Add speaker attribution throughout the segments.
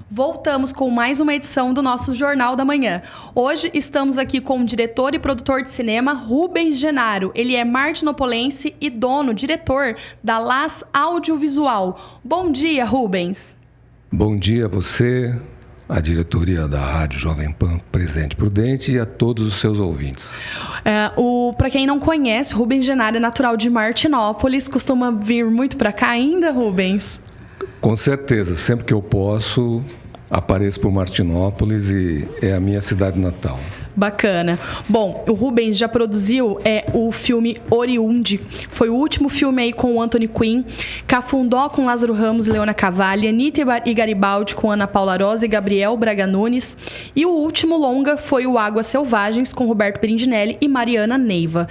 Speaker 1: Voltamos com mais uma edição do nosso Jornal da Manhã. Hoje estamos aqui com o diretor e produtor de cinema Rubens Genaro. Ele é martinopolense e diretor da LAS Audiovisual. Bom dia, Rubens.
Speaker 2: Bom dia a você, a diretoria da Rádio Jovem Pan Presidente Prudente e a todos os seus ouvintes.
Speaker 1: Para quem não conhece, Rubens Genaro é natural de Martinópolis. Costuma vir muito para cá ainda, Rubens?
Speaker 2: Com certeza, sempre que eu posso, apareço por Martinópolis e é a minha cidade natal.
Speaker 1: Bacana. Bom, o Rubens já produziu o filme Oriundi. Foi o último filme aí com o Anthony Quinn, Cafundó com Lázaro Ramos e Leona Cavalli, Anitta e Garibaldi com Ana Paula Rosa e Gabriel Braga Nunes. E o último longa foi o Águas Selvagens com Roberto Berindinelli e Mariana Neiva.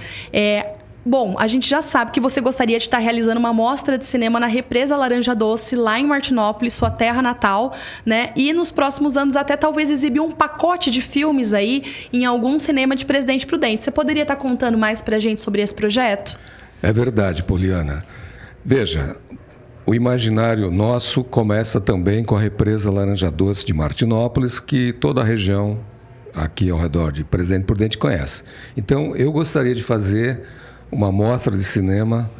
Speaker 1: Bom, a gente já sabe que você gostaria de estar realizando uma mostra de cinema na Represa Laranja Doce, lá em Martinópolis, sua terra natal, né? E nos próximos anos até talvez exibir um pacote de filmes aí em algum cinema de Presidente Prudente. Você poderia estar contando mais pra gente sobre esse projeto?
Speaker 2: É verdade, Poliana. Veja, o imaginário nosso começa também com a Represa Laranja Doce de Martinópolis, que toda a região aqui ao redor de Presidente Prudente conhece. Então, eu gostaria de fazer uma mostra de cinema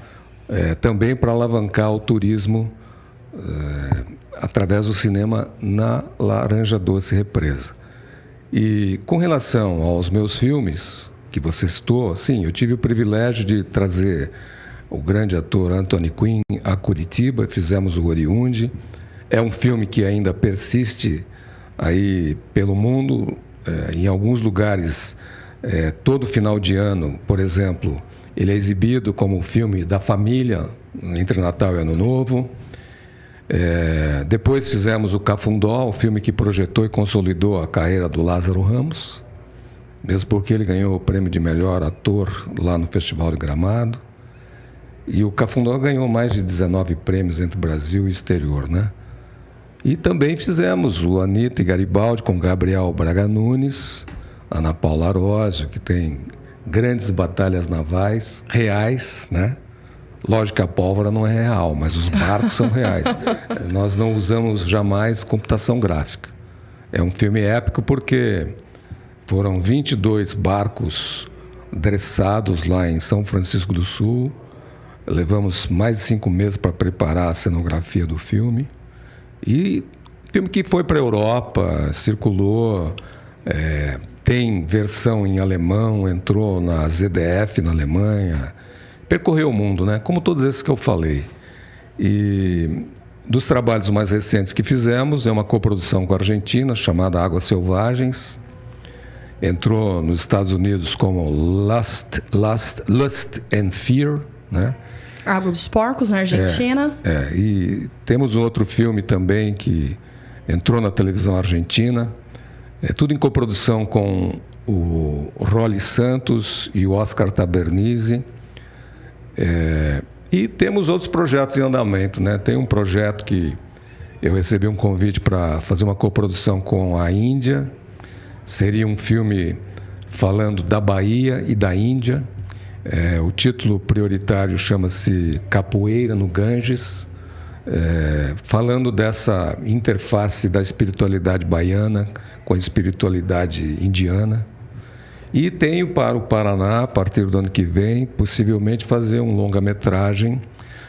Speaker 2: também para alavancar o turismo através do cinema na Laranja Doce Represa. E com relação aos meus filmes, que você citou, sim, eu tive o privilégio de trazer o grande ator Anthony Quinn a Curitiba, fizemos o Oriundi. É um filme que ainda persiste aí pelo mundo, em alguns lugares, todo final de ano, por exemplo. Ele é exibido como um filme da família entre Natal e Ano Novo. Depois fizemos o Cafundó, o filme que projetou e consolidou a carreira do Lázaro Ramos, mesmo porque ele ganhou o prêmio de melhor ator lá no Festival de Gramado. E o Cafundó ganhou mais de 19 prêmios entre Brasil e exterior, né? E também fizemos o Anitta e Garibaldi com Gabriel Braga Nunes, Ana Paula Arósio, que tem grandes batalhas navais reais, né? Lógico que a pólvora não é real, mas os barcos são reais. Nós não usamos jamais computação gráfica. É um filme épico porque foram 22 barcos dressados lá em São Francisco do Sul. Levamos mais de 5 meses para preparar a cenografia do filme. E filme que foi para a Europa, circulou, tem versão em alemão, entrou na ZDF na Alemanha, percorreu o mundo, né? Como todos esses que eu falei. E dos trabalhos mais recentes que fizemos, é uma coprodução com a Argentina, chamada Águas Selvagens. Entrou nos Estados Unidos como Lust and Fear, né?
Speaker 1: Água dos Porcos, na Argentina.
Speaker 2: E temos outro filme também que entrou na televisão argentina. Tudo em coprodução com o Rolly Santos e o Oscar Tabernise. E temos outros projetos em andamento, né? Tem um projeto que eu recebi um convite para fazer uma coprodução com a Índia. Seria um filme falando da Bahia e da Índia. O título prioritário chama-se Capoeira no Ganges, falando dessa interface da espiritualidade baiana com a espiritualidade indiana. E tenho para o Paraná, a partir do ano que vem, possivelmente fazer um longa-metragem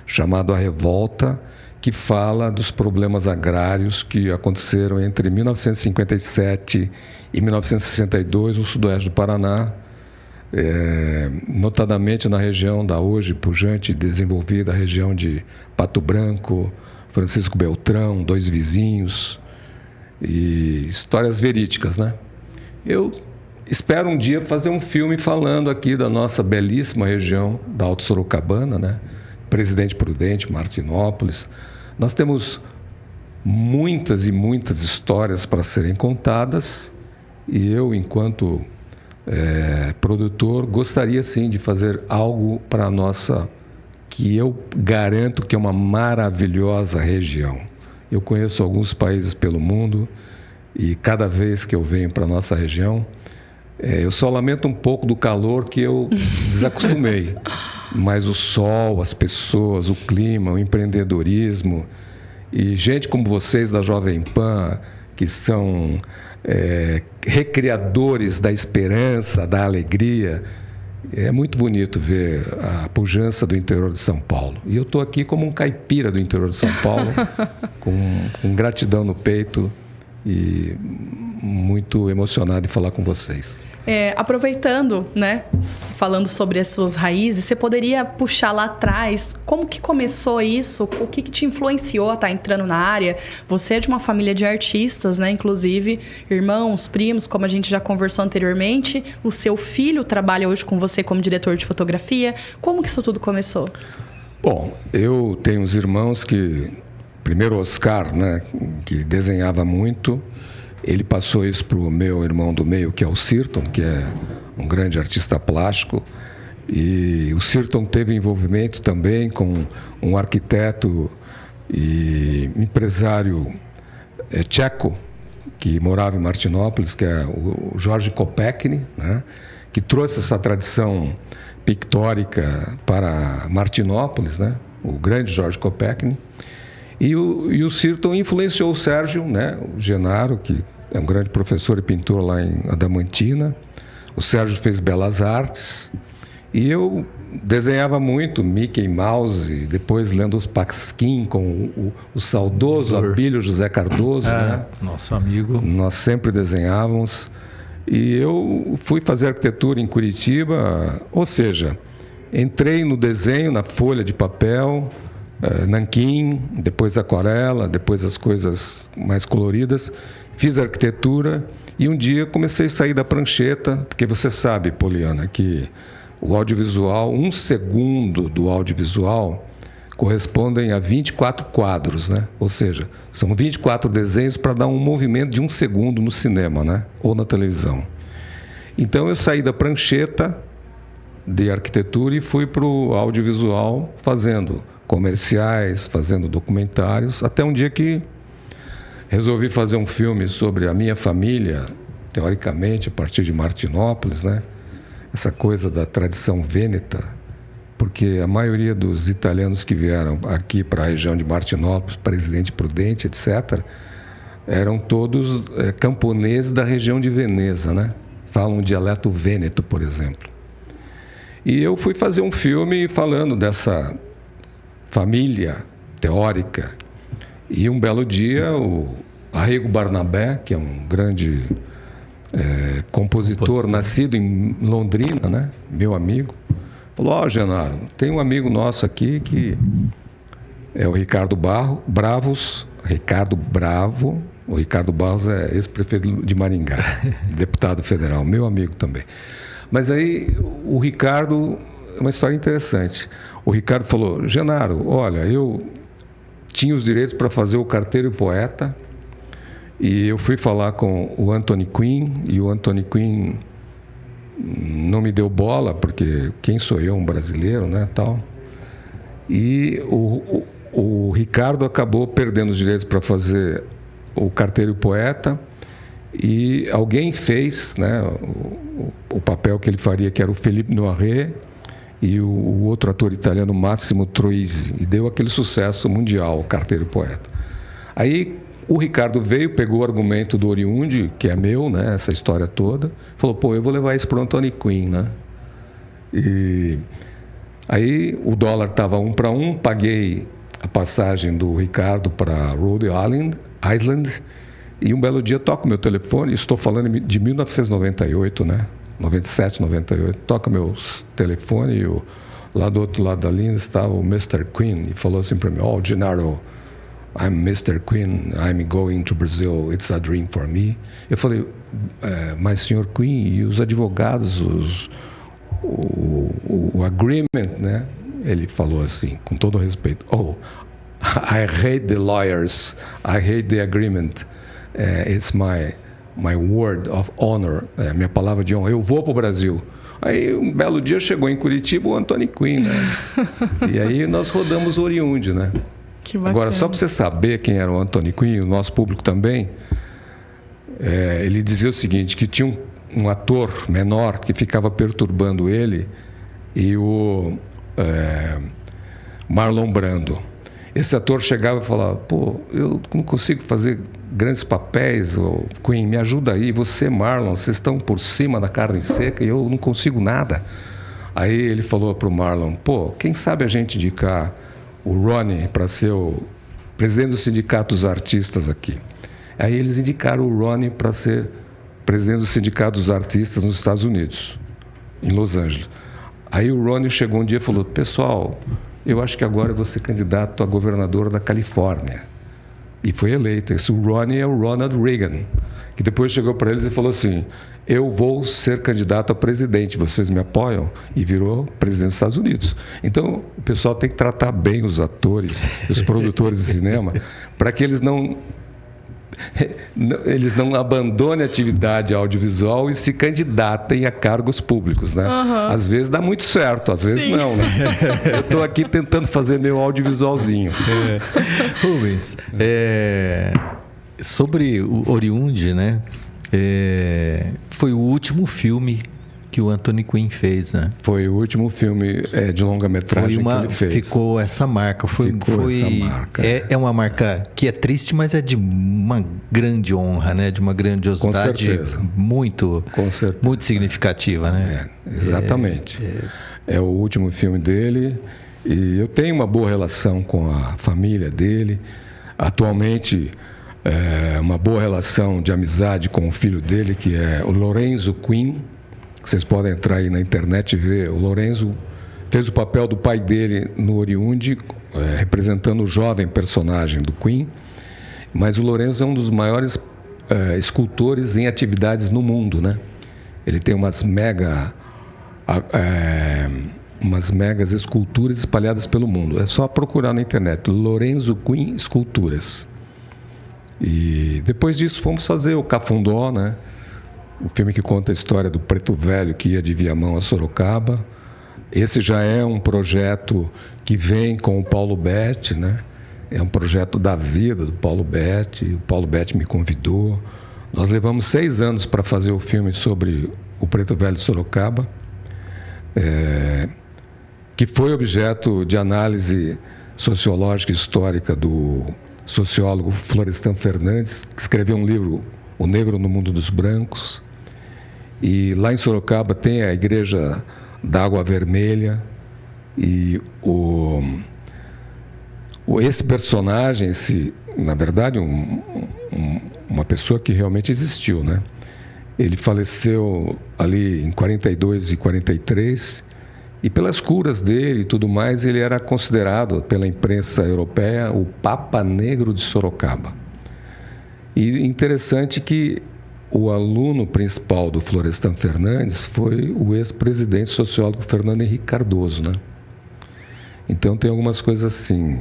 Speaker 2: chamado A Revolta, que fala dos problemas agrários que aconteceram entre 1957 e 1962 no sudoeste do Paraná, notadamente na região da hoje pujante e desenvolvida região de Pato Branco, Francisco Beltrão, Dois Vizinhos, e histórias verídicas, né? Eu espero um dia fazer um filme falando aqui da nossa belíssima região da Alto Sorocabana, né? Presidente Prudente, Martinópolis. Nós temos muitas e muitas histórias para serem contadas e eu, enquanto produtor, gostaria sim de fazer algo para a nossa, que eu garanto que é uma maravilhosa região. Eu conheço alguns países pelo mundo e cada vez que eu venho para a nossa região, eu só lamento um pouco do calor que eu desacostumei. Mas o sol, as pessoas, o clima, o empreendedorismo E gente como vocês da Jovem Pan, que são recriadores da esperança, da alegria, é muito bonito ver a pujança do interior de São Paulo. E eu estou aqui como um caipira do interior de São Paulo, com gratidão no peito e muito emocionado em falar com vocês.
Speaker 1: Aproveitando, né, falando sobre as suas raízes, você poderia puxar lá atrás como que começou isso? O que te influenciou a estar entrando na área? Você é de uma família de artistas, né? Inclusive irmãos, primos, como a gente já conversou anteriormente. O seu filho trabalha hoje com você como diretor de fotografia. Como que isso tudo começou?
Speaker 2: Bom, eu tenho uns irmãos que... Primeiro Oscar, né, que desenhava muito. Ele passou isso para o meu irmão do meio, que é o Sirton, que é um grande artista plástico. E o Sirton teve envolvimento também com um arquiteto e empresário tcheco, que morava em Martinópolis, que é o Jorge Kopechny, né, que trouxe essa tradição pictórica para Martinópolis, né, o grande Jorge Kopechny. E o Sirton influenciou o Sérgio, né, o Genaro, que é um grande professor e pintor lá em Adamantina. O Sérgio fez Belas Artes. E eu desenhava muito Mickey Mouse, depois lendo os Pasquim com o saudoso Abílio José Cardoso. Né?
Speaker 3: Nosso amigo.
Speaker 2: Nós sempre desenhávamos. E eu fui fazer arquitetura em Curitiba, ou seja, entrei no desenho, na folha de papel, nanquim, depois aquarela, depois as coisas mais coloridas. Fiz arquitetura e um dia comecei a sair da prancheta, porque você sabe, Poliana, que o audiovisual, 1 segundo do audiovisual correspondem a 24 quadros, né? Ou seja, são 24 desenhos para dar um movimento de 1 segundo no cinema, né? Ou na televisão. Então eu saí da prancheta de arquitetura e fui para o audiovisual fazendo comerciais, fazendo documentários, até um dia que resolvi fazer um filme sobre a minha família, teoricamente, a partir de Martinópolis, né? Essa coisa da tradição vêneta, porque a maioria dos italianos que vieram aqui para a região de Martinópolis, Presidente Prudente, etc., eram todos camponeses da região de Veneza, né? Falam um dialeto vêneto, por exemplo. E eu fui fazer um filme falando dessa família teórica. E um belo dia, o Arrigo Barnabé, que é um grande compositor nascido em Londrina, né? Meu amigo, falou: Genaro, tem um amigo nosso aqui que é o Ricardo Bravos. Ricardo Bravo. O Ricardo Barros é ex-prefeito de Maringá, deputado federal, meu amigo também. Mas aí o Ricardo, é uma história interessante. O Ricardo falou: Genaro, olha, eu tinha os direitos para fazer o Carteiro e Poeta e eu fui falar com o Anthony Quinn e o Anthony Quinn não me deu bola, porque quem sou eu, um brasileiro, né, tal. E o Ricardo acabou perdendo os direitos para fazer o Carteiro e Poeta e alguém fez, né, o papel que ele faria, que era o Felipe Noiret, e o outro ator italiano, Massimo Troisi, e deu aquele sucesso mundial, o Carteiro e Poeta. Aí o Ricardo veio, pegou o argumento do Oriundi, que é meu, né, essa história toda, falou: pô, eu vou levar isso para o Anthony Quinn, né? E aí o dólar estava 1 para 1, paguei a passagem do Ricardo para Rhode Island, e um belo dia toco meu telefone, estou falando de 1998, né? 97, 98, toca meu telefone e lá do outro lado da linha estava o Mr. Quinn e falou assim para mim: oh, Genaro, I'm Mr. Quinn, I'm going to Brazil, it's a dream for me. Eu falei: mas senhor Quinn, e os advogados, o agreement, né? Ele falou assim, com todo respeito: oh, I hate the lawyers, I hate the agreement, it's my word of honor, minha palavra de honra, eu vou para o Brasil. Aí um belo dia chegou em Curitiba o Anthony Quinn, né? E aí nós rodamos o Oriundi, né?
Speaker 1: Que bacana.
Speaker 2: Agora, só para você saber quem era o Anthony Quinn, o nosso público também, ele dizia o seguinte, que tinha um ator menor que ficava perturbando ele, e o Marlon Brando. esse ator chegava e falava: pô, eu não consigo fazer grandes papéis, ou Queen, me ajuda aí, você, Marlon, vocês estão por cima da carne seca e eu não consigo nada. Aí ele falou para o Marlon: pô, quem sabe a gente indicar o Ronnie para ser o presidente do Sindicato dos Artistas aqui. Aí eles indicaram o Ronnie para ser presidente do Sindicato dos Artistas nos Estados Unidos, em Los Angeles. Aí o Ronnie chegou um dia e falou: pessoal, eu acho que agora eu vou ser candidato a governador da Califórnia. E foi eleito. Esse Ronnie é o Ronald Reagan, que depois chegou para eles e falou assim: eu vou ser candidato a presidente, vocês me apoiam? E virou presidente dos Estados Unidos. Então, o pessoal tem que tratar bem os atores, os produtores de cinema, para que eles não abandonem a atividade audiovisual e se candidatem a cargos públicos, né? Às vezes dá muito certo, às vezes não, né? Eu estou aqui tentando fazer meu audiovisualzinho.
Speaker 3: Rubens, sobre o Oriundi, né? Foi o último filme que o Anthony Quinn fez, né?
Speaker 2: Foi o último filme de longa-metragem que ele fez.
Speaker 3: Ficou essa marca. Essa marca. É uma marca que é triste, mas é de uma grande honra, né? De uma grandiosidade.
Speaker 2: Com certeza.
Speaker 3: Muito significativa, né?
Speaker 2: Exatamente. É o último filme dele e eu tenho uma boa relação com a família dele. Atualmente, uma boa relação de amizade com o filho dele, que é o Lorenzo Quinn. Vocês podem entrar aí na internet e ver. O Lorenzo fez o papel do pai dele no Oriundi, representando o jovem personagem do Queen. Mas o Lorenzo é um dos maiores escultores em atividades no mundo, né? Ele tem umas megas esculturas espalhadas pelo mundo. É só procurar na internet: Lorenzo Quinn Esculturas. E depois disso fomos fazer o Cafundó, né? O filme que conta a história do preto velho que ia de Viamão a Sorocaba. Esse já é um projeto que vem com o Paulo Betti, né? É um projeto da vida do Paulo Betti. O Paulo Betti me convidou. Nós levamos 6 anos para fazer o filme sobre o preto velho de Sorocaba, que foi objeto de análise sociológica e histórica do sociólogo Florestan Fernandes, que escreveu um livro, O Negro no Mundo dos Brancos. E lá em Sorocaba tem a Igreja da Água Vermelha. E esse personagem, na verdade, uma pessoa que realmente existiu, né? Ele faleceu ali em 42 e 43. E pelas curas dele e tudo mais, ele era considerado pela imprensa europeia o Papa Negro de Sorocaba. E interessante que o aluno principal do Florestan Fernandes foi o ex-presidente sociólogo Fernando Henrique Cardoso, né? Então tem algumas coisas assim.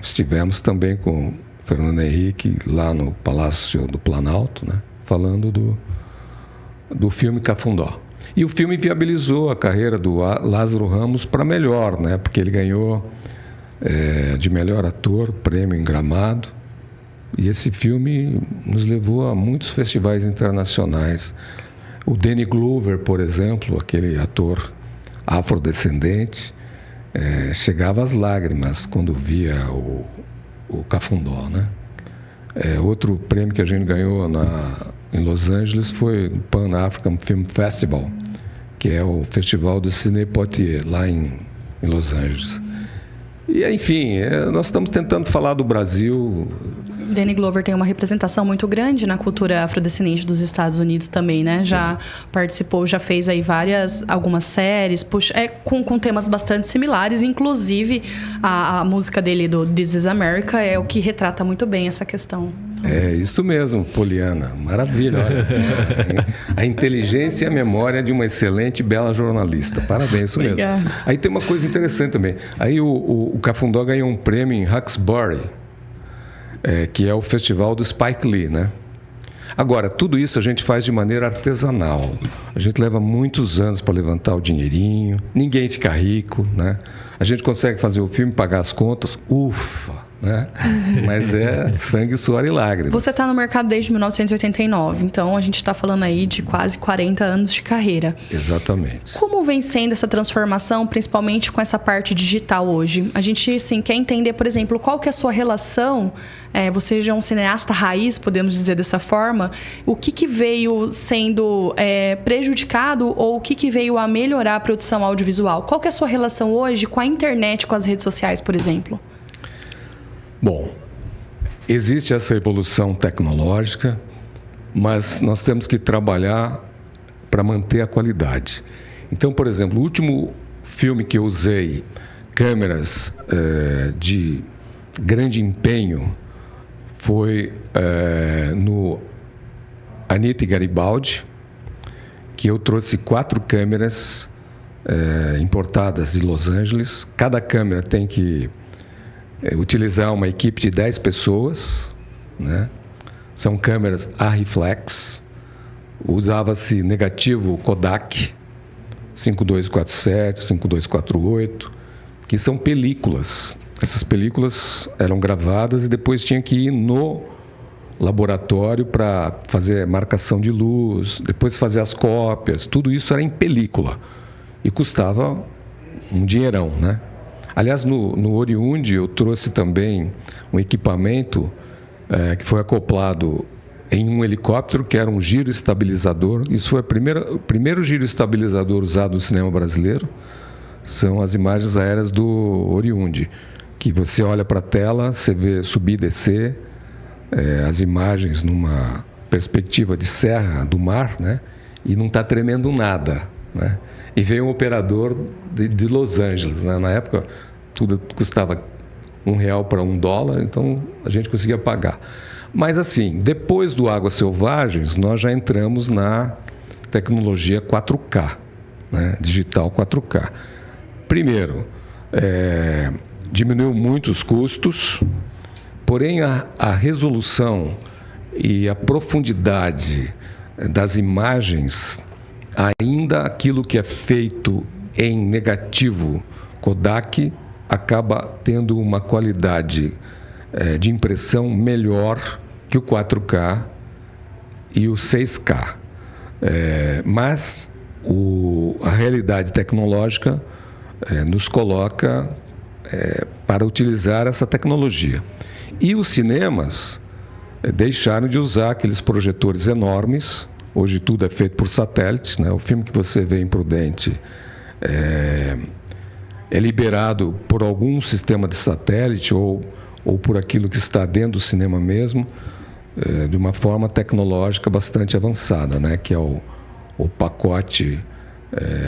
Speaker 2: Estivemos também com o Fernando Henrique lá no Palácio do Planalto, né? Falando do filme Cafundó. E o filme viabilizou a carreira do Lázaro Ramos para melhor, né? Porque ele ganhou de melhor ator, prêmio em Gramado. E esse filme nos levou a muitos festivais internacionais. O Danny Glover, por exemplo, aquele ator afrodescendente, chegava às lágrimas quando via o Cafundó, né? Outro prêmio que a gente ganhou em Los Angeles foi o Pan African Film Festival, que é o festival do Cine Poitiers, lá em Los Angeles. E, enfim, nós estamos tentando falar do Brasil.
Speaker 1: Danny Glover tem uma representação muito grande na cultura afrodescendente dos Estados Unidos também, né? Já participou, já fez aí algumas séries, com temas bastante similares. Inclusive, a música dele do This Is America é o que retrata muito bem essa questão.
Speaker 2: É isso mesmo, Poliana. Maravilha, olha. A inteligência e a memória de uma excelente e bela jornalista. Parabéns, isso mesmo. Aí tem uma coisa interessante também. Aí o Cafundó ganhou um prêmio em Hawkesbury, que é o festival do Spike Lee, né? Agora, tudo isso a gente faz de maneira artesanal. A gente leva muitos anos para levantar o dinheirinho. Ninguém fica rico, né? A gente consegue fazer o filme, pagar as contas. Ufa! né? Mas é sangue, suor e lágrimas.
Speaker 1: Você está no mercado desde 1989, então a gente está falando aí de quase 40 anos de carreira.
Speaker 2: Exatamente.
Speaker 1: Como vem sendo essa transformação, principalmente com essa parte digital hoje? A gente, assim, quer entender, por exemplo, qual que é a sua relação, você já é um cineasta raiz, podemos dizer dessa forma, o que veio sendo prejudicado ou o que veio a melhorar a produção audiovisual? Qual que é a sua relação hoje com a internet, com as redes sociais, por exemplo?
Speaker 2: Bom, existe essa evolução tecnológica, mas nós temos que trabalhar para manter a qualidade. Então, por exemplo, o último filme que eu usei câmeras de grande empenho foi no Anitta e Garibaldi, que eu trouxe 4 câmeras importadas de Los Angeles. Cada câmera tem que utilizar uma equipe de 10 pessoas, né? São câmeras A-reflex. Usava-se negativo Kodak 5247, 5248, que são películas. Essas películas eram gravadas e depois tinha que ir no laboratório para fazer marcação de luz, depois fazer as cópias. Tudo isso era em película e custava um dinheirão, né? Aliás, no Oriundi eu trouxe também um equipamento que foi acoplado em um helicóptero, que era um giro estabilizador. Isso foi o primeiro giro estabilizador usado no cinema brasileiro. São as imagens aéreas do Oriundi, que você olha para a tela, você vê subir e descer as imagens numa perspectiva de serra do mar, né? E não está tremendo nada, né? E veio um operador de Los Angeles, né? Na época tudo custava R$1 para $1, então a gente conseguia pagar. Mas assim, depois do Águas Selvagens, nós já entramos na tecnologia 4K, né? Digital 4K. Primeiro, diminuiu muito os custos, porém a resolução e a profundidade das imagens, ainda aquilo que é feito em negativo Kodak acaba tendo uma qualidade de impressão melhor que o 4K e o 6K. Mas a realidade tecnológica nos coloca para utilizar essa tecnologia. E os cinemas deixaram de usar aqueles projetores enormes. Hoje tudo é feito por satélite, né? O filme que você vê em Prudente é liberado por algum sistema de satélite ou por aquilo que está dentro do cinema mesmo, de uma forma tecnológica bastante avançada, né? Que é o pacote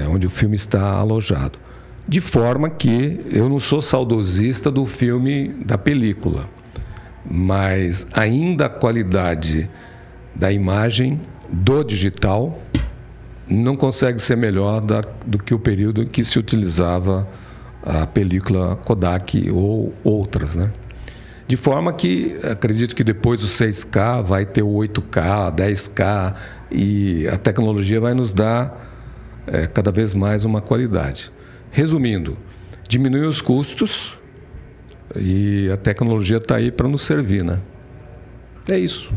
Speaker 2: onde o filme está alojado. De forma que eu não sou saudosista do filme, da película, mas ainda a qualidade da imagem do digital não consegue ser melhor do que o período em que se utilizava a película Kodak ou outras, né? De forma que acredito que depois do 6K vai ter o 8K, 10K e a tecnologia vai nos dar cada vez mais uma qualidade. Resumindo, diminuir os custos e a tecnologia está aí para nos servir, né? É isso.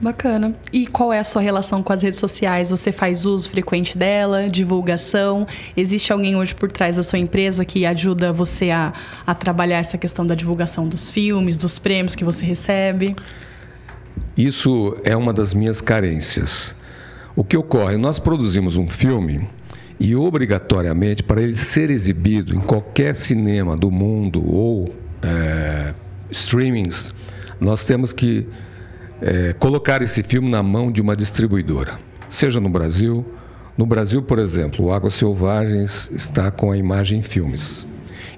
Speaker 1: Bacana. E qual é a sua relação com as redes sociais? Você faz uso frequente dela, divulgação? Existe alguém hoje por trás da sua empresa que ajuda você a trabalhar essa questão da divulgação dos filmes, dos prêmios que você recebe?
Speaker 2: Isso é uma das minhas carências. O que ocorre? Nós produzimos um filme e, obrigatoriamente, para ele ser exibido em qualquer cinema do mundo ou streamings, nós temos que colocar esse filme na mão de uma distribuidora, seja no Brasil. No Brasil, por exemplo, o Águas Selvagens está com a Imagem Filmes.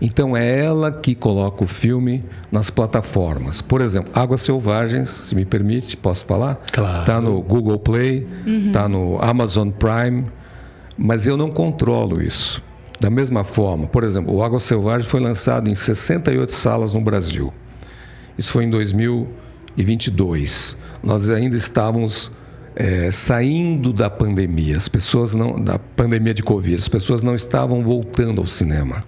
Speaker 2: Então é ela que coloca o filme nas plataformas. Por exemplo, Águas Selvagens, se me permite, posso falar?
Speaker 3: Claro.
Speaker 2: Está no Google Play, está no Amazon Prime, mas eu não controlo isso. Da mesma forma, por exemplo, o Águas Selvagens foi lançado em 68 salas no Brasil. Isso foi em 2022. Nós ainda estávamos saindo da pandemia, da pandemia de Covid, as pessoas não estavam voltando ao cinema.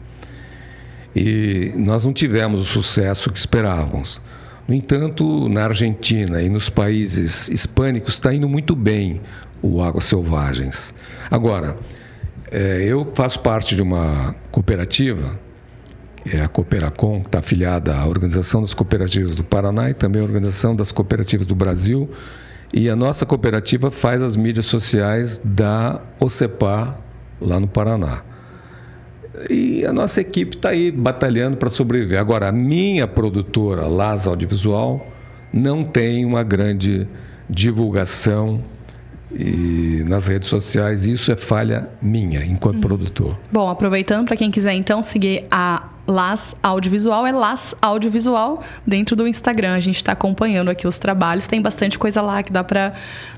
Speaker 2: E nós não tivemos o sucesso que esperávamos. No entanto, na Argentina e nos países hispânicos está indo muito bem o Águas Selvagens. Agora, eu faço parte de uma cooperativa, a Cooperacom, que está afiliada à Organização das Cooperativas do Paraná e também à Organização das Cooperativas do Brasil. E a nossa cooperativa faz as mídias sociais da OCEPA, lá no Paraná. E a nossa equipe está aí batalhando para sobreviver. Agora, a minha produtora, LAS Audiovisual, não tem uma grande divulgação nas redes sociais. Isso é falha minha, enquanto produtor.
Speaker 1: Bom, aproveitando, para quem quiser, então, seguir a LAS Audiovisual, é LAS Audiovisual dentro do Instagram. A gente está acompanhando aqui os trabalhos, tem bastante coisa lá que dá para,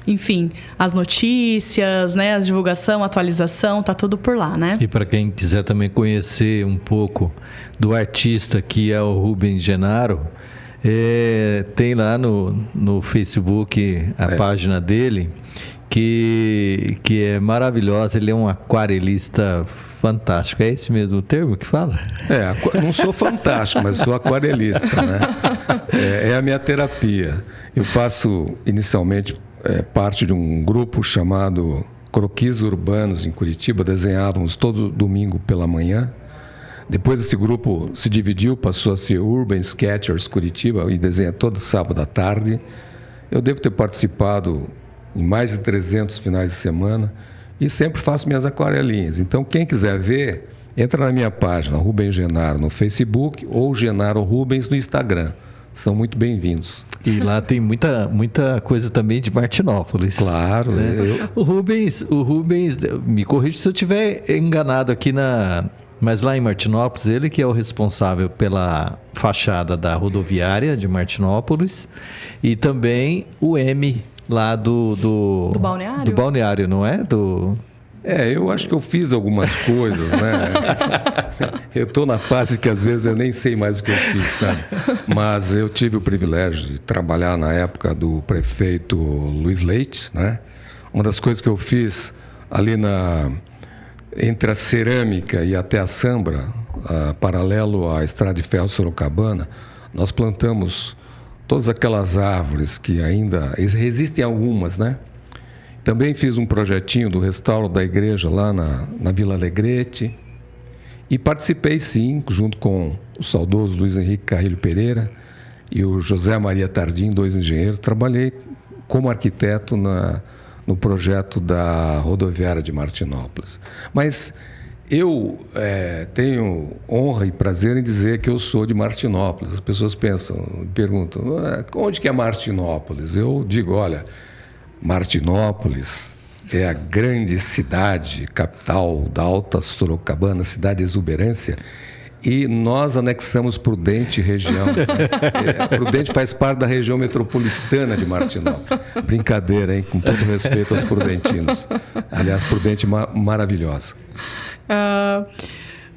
Speaker 1: enfim, as notícias, né, as divulgação, atualização, tá tudo por lá, né?
Speaker 3: E para quem quiser também conhecer um pouco do artista que é o Rubens Genaro, tem lá no Facebook a página dele, que é maravilhosa. Ele é um aquarelista fantástico. É esse mesmo o termo que fala?
Speaker 2: Não sou fantástico, mas sou aquarelista, né? É a minha terapia. Eu faço inicialmente parte de um grupo chamado Croquis Urbanos em Curitiba. Desenhávamos todo domingo pela manhã. Depois esse grupo se dividiu, passou a ser Urban Sketchers Curitiba e desenha todo sábado à tarde. Eu devo ter participado em mais de 300 finais de semana e sempre faço minhas aquarelinhas. Então, quem quiser ver, entra na minha página, Rubens Genaro, no Facebook ou Genaro Rubens no Instagram. São muito bem-vindos.
Speaker 3: E lá tem muita coisa também de Martinópolis.
Speaker 2: Claro.
Speaker 3: Né? O Rubens, me corrija se eu estiver enganado aqui mas lá em Martinópolis, ele que é o responsável pela fachada da rodoviária de Martinópolis e também o M lá do
Speaker 1: balneário?
Speaker 3: Do balneário, não é?
Speaker 2: Eu acho que eu fiz algumas coisas, né? Eu estou na fase que às vezes eu nem sei mais o que eu fiz, sabe? Mas eu tive o privilégio de trabalhar na época do prefeito Luiz Leite, né? Uma das coisas que eu fiz ali entre a Cerâmica e até a Sambra, paralelo à Estrada de Ferro Sorocabana, nós plantamos todas aquelas árvores que ainda existem algumas, né? Também fiz um projetinho do restauro da igreja lá na Vila Alegrete e participei, sim, junto com o saudoso Luiz Henrique Carrilho Pereira e o José Maria Tardim, 2 engenheiros. Trabalhei como arquiteto no projeto da rodoviária de Martinópolis. Mas eu tenho honra e prazer em dizer que eu sou de Martinópolis. As pessoas perguntam, onde que é Martinópolis? Eu digo, olha, Martinópolis é a grande cidade, capital da Alta Sorocabana, cidade de exuberância, e nós anexamos Prudente região. Prudente faz parte da região metropolitana de Martinópolis. Brincadeira, hein? Com todo respeito aos prudentinos. Aliás, Prudente maravilhosa.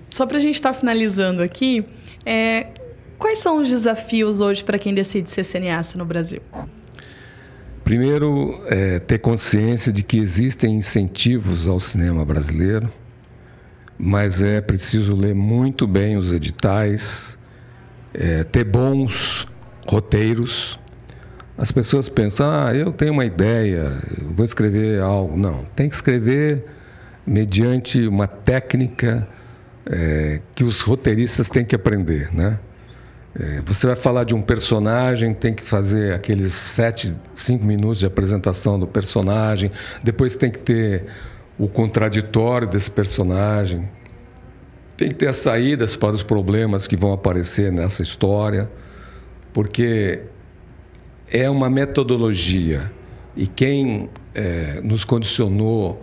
Speaker 1: Só para a gente estar finalizando aqui, quais são os desafios hoje para quem decide ser cineasta no Brasil?
Speaker 2: Primeiro, ter consciência de que existem incentivos ao cinema brasileiro, mas é preciso ler muito bem os editais, ter bons roteiros. As pessoas pensam, eu tenho uma ideia, vou escrever algo. Não, tem que escrever mediante uma técnica que os roteiristas têm que aprender, né? Você vai falar de um personagem, tem que fazer aqueles 5 minutos de apresentação do personagem, depois tem que ter o contraditório desse personagem, tem que ter as saídas para os problemas que vão aparecer nessa história, porque é uma metodologia, e quem nos condicionou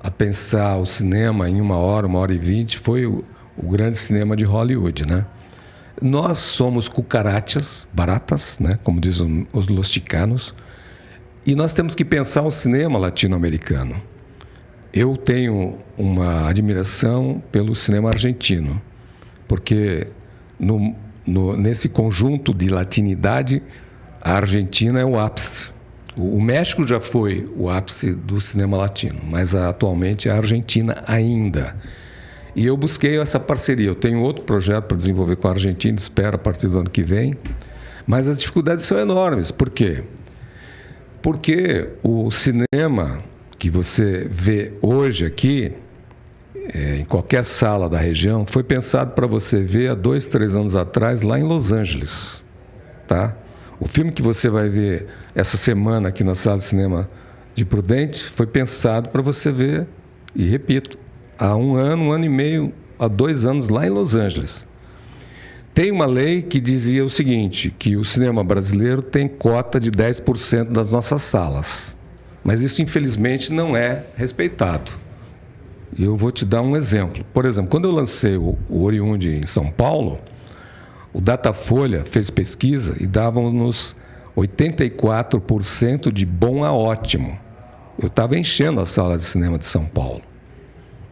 Speaker 2: a pensar o cinema em 1 hora, 1h20, foi o grande cinema de Hollywood, né? Nós somos cucarachas, baratas, né? Como dizem os lusticanos, e nós temos que pensar o cinema latino-americano. Eu tenho uma admiração pelo cinema argentino, porque nesse conjunto de latinidade, a Argentina é o ápice. O México já foi o ápice do cinema latino, mas atualmente a Argentina ainda. E eu busquei essa parceria. Eu tenho outro projeto para desenvolver com a Argentina, espero a partir do ano que vem. Mas as dificuldades são enormes. Por quê? Porque o cinema que você vê hoje aqui, em qualquer sala da região, foi pensado para você ver há 2, 3 anos atrás lá em Los Angeles. Tá? O filme que você vai ver essa semana aqui na sala de cinema de Prudente foi pensado para você ver, e repito, há 1 ano, 1 ano e meio, há 2 anos lá em Los Angeles. Tem uma lei que dizia o seguinte, que o cinema brasileiro tem cota de 10% das nossas salas. Mas isso, infelizmente, não é respeitado. E eu vou te dar um exemplo. Por exemplo, quando eu lancei o Oriundi em São Paulo, o Datafolha fez pesquisa e davam-nos 84% de bom a ótimo. Eu estava enchendo a sala de cinema de São Paulo.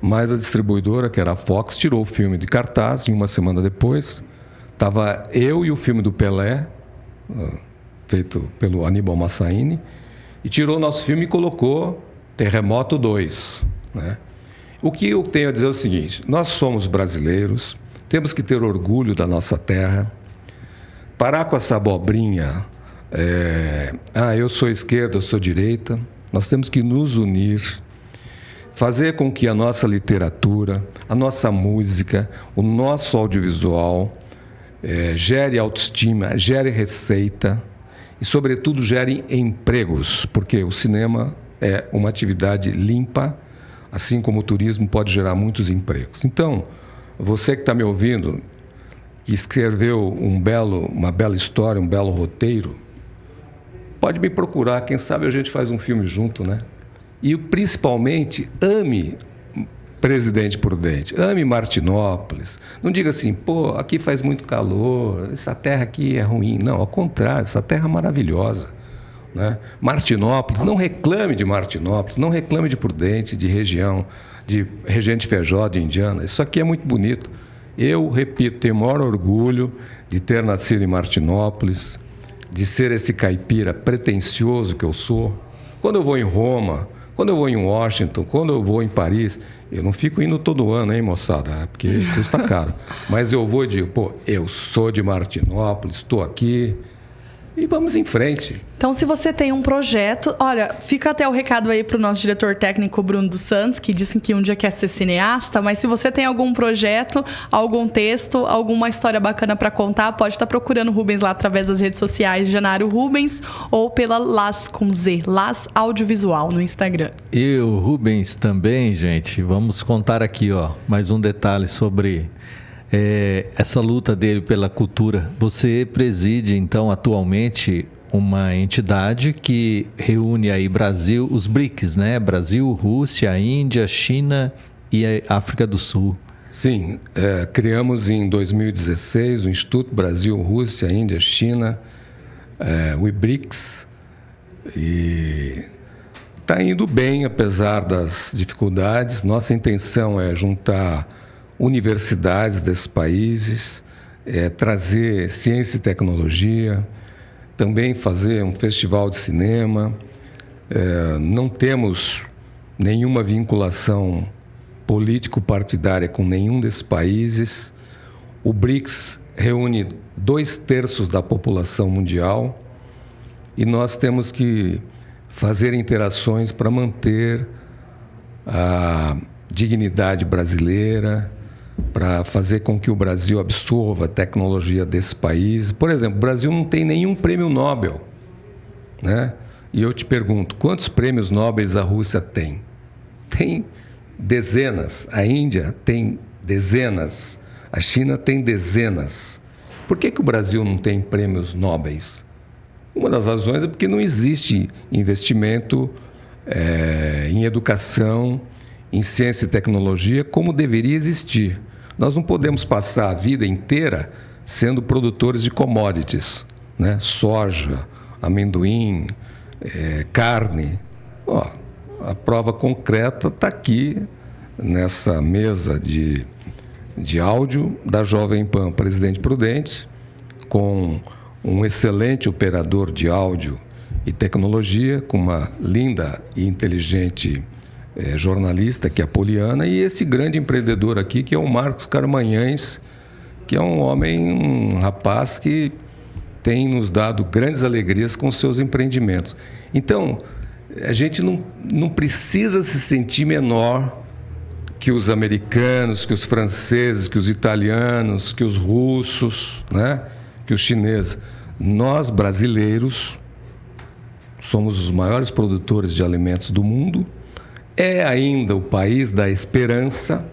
Speaker 2: Mas a distribuidora, que era a Fox, tirou o filme de cartaz e 1 semana depois estava eu e o filme do Pelé, feito pelo Aníbal Massaini, e tirou o nosso filme e colocou Terremoto 2. Né? O que eu tenho a dizer é o seguinte, nós somos brasileiros, temos que ter orgulho da nossa terra, parar com essa abobrinha, eu sou esquerda, eu sou direita, nós temos que nos unir, fazer com que a nossa literatura, a nossa música, o nosso audiovisual gere autoestima, gere receita e, sobretudo, gere empregos, porque o cinema é uma atividade limpa, assim como o turismo pode gerar muitos empregos. Então, você que está me ouvindo, que escreveu uma bela história, um belo roteiro, pode me procurar, quem sabe a gente faz um filme junto, né? E, principalmente, ame Presidente Prudente, ame Martinópolis. Não diga assim, pô, aqui faz muito calor, essa terra aqui é ruim. Não, ao contrário, essa terra é maravilhosa. Né? Martinópolis, não reclame de Martinópolis, não reclame de Prudente, de região de Regente Feijó, de Indiana. Isso aqui é muito bonito. Eu, repito, tenho o maior orgulho de ter nascido em Martinópolis, de ser esse caipira pretensioso que eu sou. Quando eu vou em Roma, quando eu vou em Washington, quando eu vou em Paris, eu não fico indo todo ano, hein, moçada? Porque custa caro. Mas eu vou e digo, pô, eu sou de Martinópolis, estou aqui e vamos em frente.
Speaker 1: Então, se você tem um projeto, olha, fica até o recado aí para o nosso diretor técnico Bruno dos Santos, que disse que um dia quer ser cineasta, mas se você tem algum projeto, algum texto, alguma história bacana para contar, pode estar procurando o Rubens lá através das redes sociais de Janário Rubens ou pela Las com Z, Las Audiovisual no Instagram.
Speaker 3: E o Rubens também, gente, vamos contar aqui, ó, mais um detalhe sobre essa luta dele pela cultura. Você preside, então, atualmente uma entidade que reúne aí os BRICS, né? Brasil, Rússia, Índia, China e a África do Sul.
Speaker 2: Sim, criamos em 2016 o Instituto Brasil, Rússia, Índia, China, o BRICS, e está indo bem, apesar das dificuldades. Nossa intenção é juntar universidades desses países, trazer ciência e tecnologia, também fazer um festival de cinema. Não temos nenhuma vinculação político-partidária com nenhum desses países. O BRICS reúne 2/3 da população mundial e nós temos que fazer interações para manter a dignidade brasileira, para fazer com que o Brasil absorva a tecnologia desse país. Por exemplo, o Brasil não tem nenhum prêmio Nobel, né? E eu te pergunto, quantos prêmios Nobel a Rússia tem? Tem dezenas. A Índia tem dezenas. A China tem dezenas. Por que o Brasil não tem prêmios Nobel? Uma das razões é porque não existe investimento em educação, em ciência e tecnologia como deveria existir. Nós não podemos passar a vida inteira sendo produtores de commodities, né? Soja, amendoim, carne. A prova concreta está aqui nessa mesa de áudio da Jovem Pan Presidente Prudente, com um excelente operador de áudio e tecnologia, com uma linda e inteligente jornalista, que é a Poliana, e esse grande empreendedor aqui, que é o Marcos Carmanhães, que é um homem, um rapaz que tem nos dado grandes alegrias com seus empreendimentos. Então, a gente não precisa se sentir menor que os americanos, que os franceses, que os italianos, que os russos, né? Que os chineses. Nós, brasileiros, somos os maiores produtores de alimentos do mundo, é ainda o país da esperança.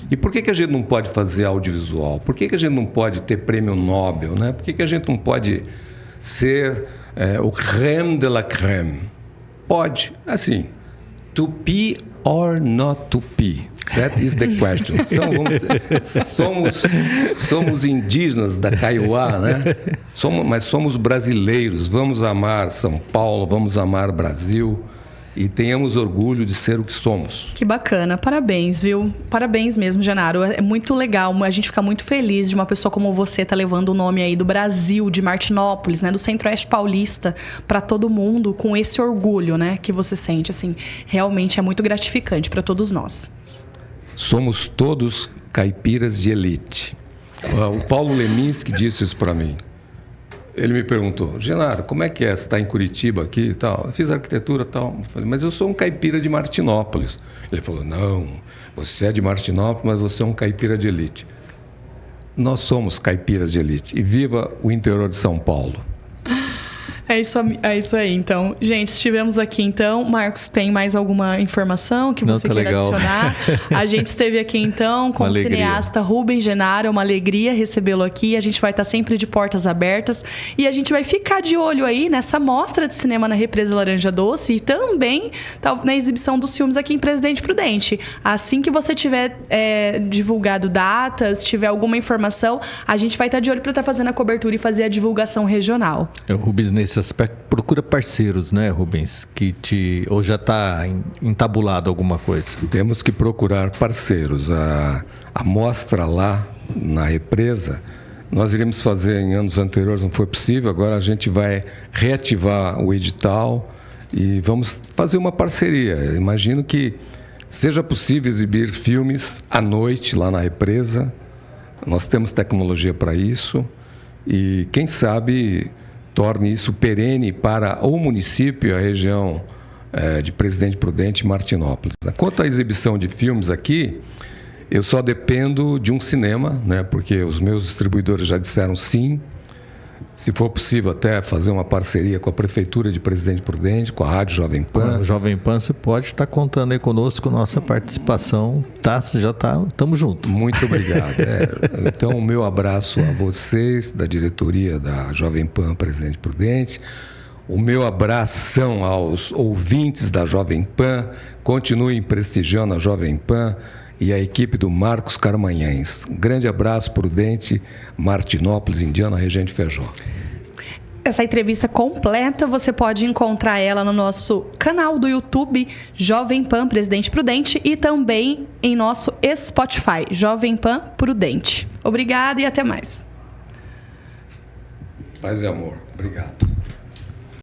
Speaker 2: E por que a gente não pode fazer audiovisual? Por que a gente não pode ter prêmio Nobel? Né? Por que a gente não pode ser o crème de la crème? Pode. Assim, to be or not to be? That is the question. Então, somos indígenas da Kaiowá, né? Mas somos brasileiros. Vamos amar São Paulo, vamos amar Brasil e tenhamos orgulho de ser o que somos.
Speaker 1: Que bacana. Parabéns, viu? Parabéns mesmo, Genaro. É muito legal. A gente fica muito feliz de uma pessoa como você estar levando o nome aí do Brasil, de Martinópolis, né? Do Centro-Oeste Paulista, para todo mundo, com esse orgulho, né? Que você sente, assim. Realmente é muito gratificante para todos nós.
Speaker 2: Somos todos caipiras de elite. O Paulo Leminski disse isso para mim. Ele me perguntou: Genaro, como é que é? Você está em Curitiba aqui e tal? Eu fiz arquitetura e tal. Eu falei: mas eu sou um caipira de Martinópolis. Ele falou: não, você é de Martinópolis, mas você é um caipira de elite. Nós somos caipiras de elite. E viva o interior de São Paulo.
Speaker 1: É isso aí, então. Gente, estivemos aqui, então. Marcos, tem mais alguma informação que você queira adicionar? A gente esteve aqui, então, com o cineasta Rubens Genaro. É uma alegria recebê-lo aqui. A gente vai estar sempre de portas abertas. E a gente vai ficar de olho aí nessa mostra de cinema na Represa Laranja Doce e também na exibição dos filmes aqui em Presidente Prudente. Assim que você tiver divulgado datas, tiver alguma informação, a gente vai estar de olho para estar fazendo a cobertura e fazer a divulgação regional.
Speaker 3: O Rubens, nesse aspecto, procura parceiros, né, Rubens? Ou já está entabulado alguma coisa?
Speaker 2: Temos que procurar parceiros. A mostra lá na Represa, nós iríamos fazer em anos anteriores, não foi possível. Agora a gente vai reativar o edital e vamos fazer uma parceria. Eu imagino que seja possível exibir filmes à noite lá na Represa. Nós temos tecnologia para isso e, quem sabe, torne isso perene para o município, a região de Presidente Prudente e Martinópolis. Quanto à exibição de filmes aqui, eu só dependo de um cinema, né, porque os meus distribuidores já disseram sim. Se for possível, até fazer uma parceria com a Prefeitura de Presidente Prudente, com a Rádio Jovem Pan.
Speaker 3: O Jovem Pan, você pode estar contando aí conosco, nossa participação. Estamos juntos.
Speaker 2: Muito obrigado. Então, o meu abraço a vocês, da diretoria da Jovem Pan Presidente Prudente. O meu abração aos ouvintes da Jovem Pan. Continuem prestigiando a Jovem Pan e a equipe do Marcos Carmanhães. Um grande abraço, Prudente, Martinópolis, Indiana, Regente Feijó.
Speaker 1: Essa entrevista completa você pode encontrar ela no nosso canal do YouTube, Jovem Pan Presidente Prudente, e também em nosso Spotify, Jovem Pan Prudente. Obrigada e até mais.
Speaker 2: Paz e amor. Obrigado.